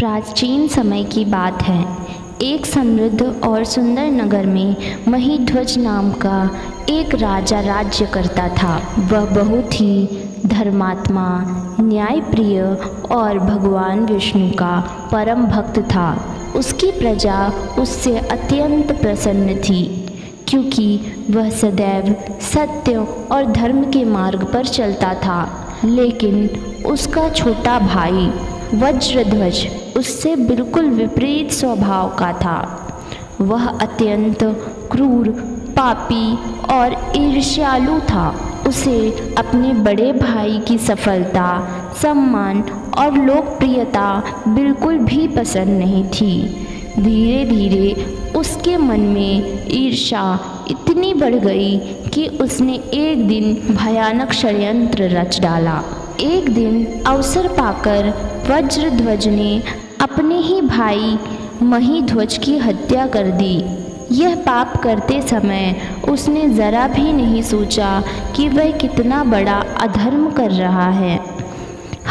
प्राचीन समय की बात है। एक समृद्ध और सुंदर नगर में महीध्वज नाम का एक राजा राज्य करता था। वह बहुत ही धर्मात्मा, न्यायप्रिय और भगवान विष्णु का परम भक्त था। उसकी प्रजा उससे अत्यंत प्रसन्न थी, क्योंकि वह सदैव सत्य और धर्म के मार्ग पर चलता था। लेकिन उसका छोटा भाई वज्रध्वज उससे बिल्कुल विपरीत स्वभाव का था। वह अत्यंत क्रूर, पापी और ईर्ष्यालु था। उसे अपने बड़े भाई की सफलता, सम्मान और लोकप्रियता बिल्कुल भी पसंद नहीं थी। धीरे धीरे उसके मन में ईर्ष्या इतनी बढ़ गई कि उसने एक दिन भयानक षड्यंत्र रच डाला। एक दिन अवसर पाकर वज्रध्वज ने अपने ही भाई महीध्वज की हत्या कर दी। यह पाप करते समय उसने ज़रा भी नहीं सोचा कि वह कितना बड़ा अधर्म कर रहा है।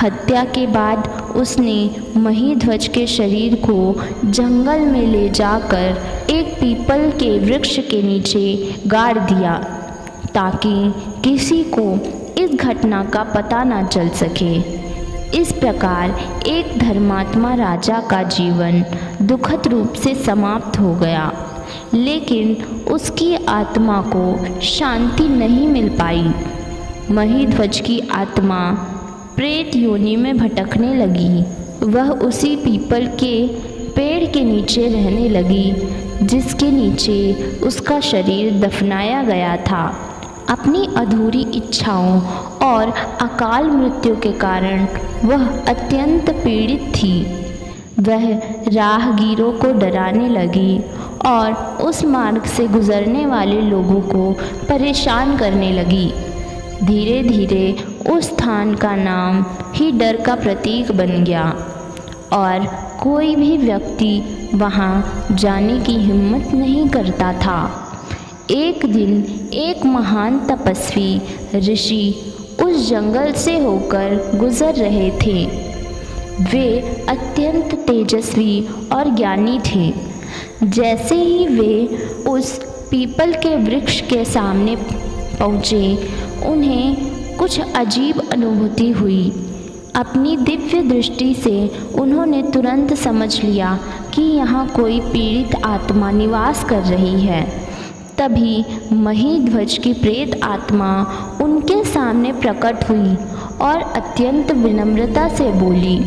हत्या के बाद उसने महीध्वज के शरीर को जंगल में ले जाकर एक पीपल के वृक्ष के नीचे गाड़ दिया, ताकि किसी को इस घटना का पता न चल सके। इस प्रकार एक धर्मात्मा राजा का जीवन दुखद रूप से समाप्त हो गया। लेकिन उसकी आत्मा को शांति नहीं मिल पाई। महीध्वज की आत्मा प्रेत योनि में भटकने लगी। वह उसी पीपल के पेड़ के नीचे रहने लगी, जिसके नीचे उसका शरीर दफनाया गया था। अपनी अधूरी इच्छाओं और अकाल मृत्यु के कारण वह अत्यंत पीड़ित थी। वह राहगीरों को डराने लगी और उस मार्ग से गुजरने वाले लोगों को परेशान करने लगी। धीरे धीरे उस स्थान का नाम ही डर का प्रतीक बन गया और कोई भी व्यक्ति वहाँ जाने की हिम्मत नहीं करता था। एक दिन एक महान तपस्वी ऋषि उस जंगल से होकर गुजर रहे थे। वे अत्यंत तेजस्वी और ज्ञानी थे। जैसे ही वे उस पीपल के वृक्ष के सामने पहुँचे, उन्हें कुछ अजीब अनुभूति हुई। अपनी दिव्य दृष्टि से उन्होंने तुरंत समझ लिया कि यहाँ कोई पीड़ित आत्मा निवास कर रही है। तभी महीध्वज की प्रेत आत्मा उनके सामने प्रकट हुई और अत्यंत विनम्रता से बोली,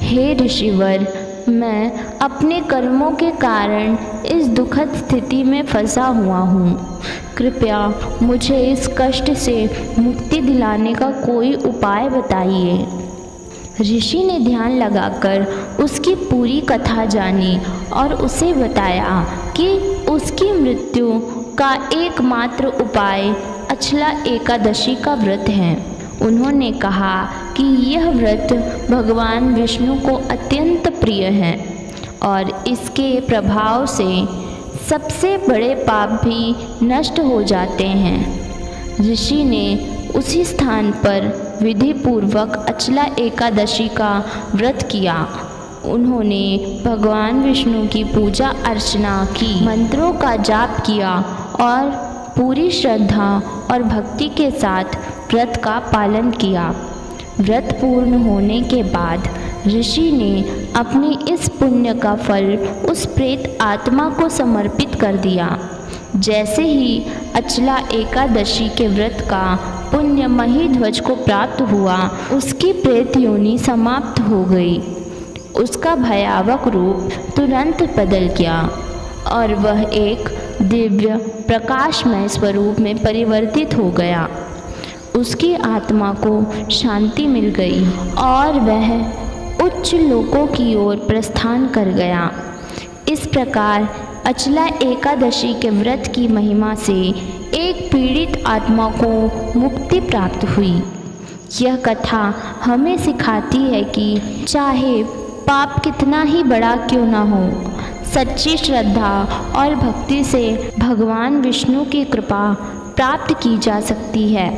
हे ऋषिवर, मैं अपने कर्मों के कारण इस दुखद स्थिति में फंसा हुआ हूँ। कृपया मुझे इस कष्ट से मुक्ति दिलाने का कोई उपाय बताइए। ऋषि ने ध्यान लगाकर उसकी पूरी कथा जानी और उसे बताया कि उसकी मृत्यु का एकमात्र उपाय अचला एकादशी का व्रत है। उन्होंने कहा कि यह व्रत भगवान विष्णु को अत्यंत प्रिय है और इसके प्रभाव से सबसे बड़े पाप भी नष्ट हो जाते हैं। ऋषि ने उसी स्थान पर विधि पूर्वक अचला एकादशी का व्रत किया। उन्होंने भगवान विष्णु की पूजा अर्चना की, मंत्रों का जाप किया और पूरी श्रद्धा और भक्ति के साथ व्रत का पालन किया। व्रत पूर्ण होने के बाद ऋषि ने अपने इस पुण्य का फल उस प्रेत आत्मा को समर्पित कर दिया। जैसे ही अचला एकादशी के व्रत का पुण्य महीध्वज को प्राप्त हुआ, उसकी प्रेत योनि समाप्त हो गई। उसका भयावह रूप तुरंत बदल गया और वह एक दिव्य प्रकाशमय स्वरूप में परिवर्तित हो गया। उसकी आत्मा को शांति मिल गई और वह उच्च लोकों की ओर प्रस्थान कर गया। इस प्रकार अचला एकादशी के व्रत की महिमा से एक पीड़ित आत्मा को मुक्ति प्राप्त हुई। यह कथा हमें सिखाती है कि चाहे पाप कितना ही बड़ा क्यों न हो, सच्ची श्रद्धा और भक्ति से भगवान विष्णु की कृपा प्राप्त की जा सकती है।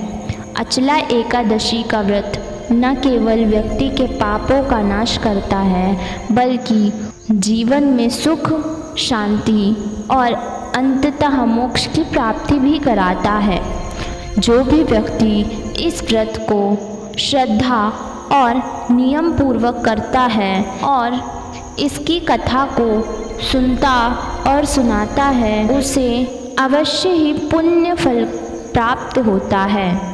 अचला एकादशी का व्रत न केवल व्यक्ति के पापों का नाश करता है, बल्कि जीवन में सुख, शांति और अंततः मोक्ष की प्राप्ति भी कराता है। जो भी व्यक्ति इस व्रत को श्रद्धा और नियम पूर्वक करता है और इसकी कथा को सुनता और सुनाता है, उसे अवश्य ही पुण्य फल प्राप्त होता है।